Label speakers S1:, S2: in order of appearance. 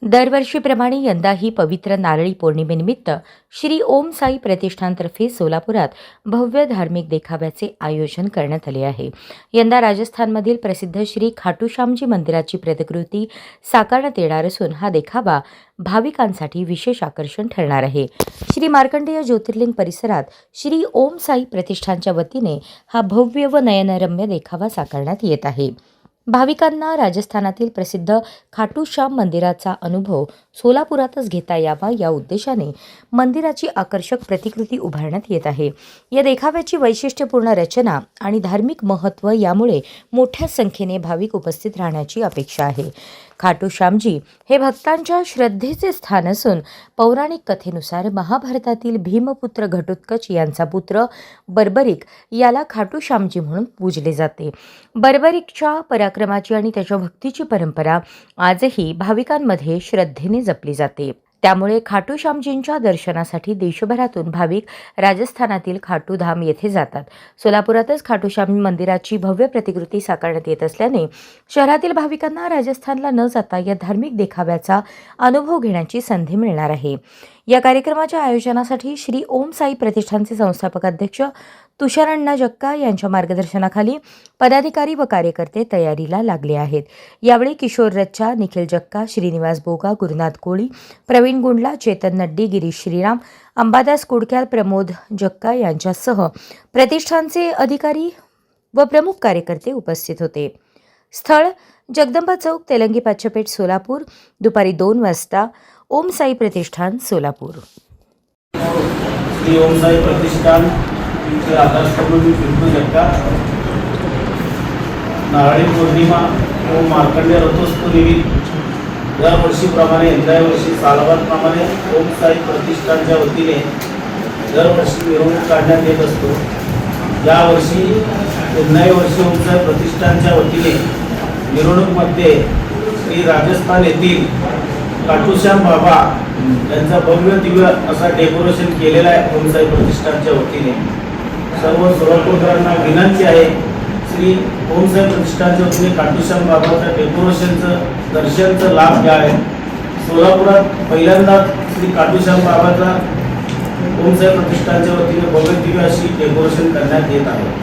S1: दरवर्षीप्रमाणे यंदाही पवित्र नारळी पौर्णिमेनिमित्त श्री ओम साई प्रतिष्ठानतर्फे सोलापुरात भव्य धार्मिक देखाव्याचे आयोजन करण्यात आले आहे. यंदा राजस्थानमधील प्रसिद्ध श्री खाटूश्यामजी मंदिराची प्रतिकृती साकारण्यात येणार असून हा देखावा भाविकांसाठी विशेष आकर्षण ठरणार आहे. श्री मार्कंडेय ज्योतिर्लिंग परिसरात श्री ओम साई प्रतिष्ठानच्या वतीने हा भव्य व नयनरम्य देखावा साकारण्यात येत आहे. भाविकांना राजस्थानातील प्रसिद्ध खाटूश्याम मंदिराचा अनुभव सोलापुरातच घेता यावा या उद्देशाने मंदिराची आकर्षक प्रतिकृती उभारण्यात येत आहे. या देखाव्याची वैशिष्ट्यपूर्ण रचना आणि धार्मिक महत्त्व यामुळे मोठ्या संख्येने भाविक उपस्थित राहण्याची अपेक्षा आहे. खाटूश्यामजी हे भक्तांच्या श्रद्धेचे स्थान असून पौराणिक कथेनुसार महाभारतातील भीमपुत्र घटोत्कच यांचा पुत्र बर्बरिक याला खाटूश्यामजी म्हणून पूजले जाते. बर्बरिकच्या पराक्रमाची आणि त्याच्या भक्तीची परंपरा आजही भाविकांमध्ये श्रद्धेने जपली जाते. त्यामुळे खाटूश्यामजींच्या दर्शनासाठी देशभरातून भाविक राजस्थानातील खाटूधाम येथे जातात. सोलापुरातच खाटूश्याम मंदिराची भव्य प्रतिकृती साकारण्यात येत असल्याने शहरातील भाविकांना राजस्थानला न जाता या धार्मिक देखाव्याचा अनुभव घेण्याची संधी मिळणार आहे. या कार्यक्रमाच्या आयोजनासाठी श्री ओम साई प्रतिष्ठानचे संस्थापक अध्यक्ष तुषारण्णा जक्का यांच्या मार्गदर्शनाखाली पदाधिकारी व कार्यकर्ते तयारीला लागले आहेत. यावेळी किशोर रच्चा, निखिल जक्का, श्रीनिवास बोगा, गुरुनाथ कोळी, प्रवीण गुंडला, चेतन नड्डी, गिरीश श्रीराम, अंबादास कुडक्याल, प्रमोद जक्का यांच्यासह प्रतिष्ठानचे अधिकारी व प्रमुख कार्यकर्ते उपस्थित होते. स्थळ जगदंबा चौक, तेलंगी पाचपेट, सोलापूर. दुपारी 2 वाजता. ओम साई प्रतिष्ठान, सोलापूर.
S2: श्री ओम साई प्रतिष्ठान आधारस्तंभ पिंटू जक्का. नारळी पौर्णिमा व मार्कंडेय रथोत्सवानिमित्त दरवर्षीप्रमाणे यंदा वर्षी सालाबादप्रमाणे ओम साई प्रतिष्ठानच्या वतीने दरवर्षी मिरवणूक काढण्यात येत असतो. यावर्षी यंदा वर्षी ओम साई प्रतिष्ठानच्या वतीने मिरवणूकमध्ये श्री राजस्थान येथील खाटूश्याम बाबा यांचा भव्य दिव्य असा डेकोरेशन केलेला आहे. ओम साई प्रतिष्ठानच्या वतीने सर्व सोलापूरकरांना विनंती आहे, श्री ओम साई प्रतिष्ठानच्या वतीने खाटूश्याम बाबाच्या डेकोरेशनचं दर्शनचं लाभ घ्यावे. सोलापुरात पहिल्यांदाच श्री खाटूश्याम बाबाचा ओम साई प्रतिष्ठानच्या वतीने भव्य दिव्य अशी डेकोरेशन करण्यात येत आहे.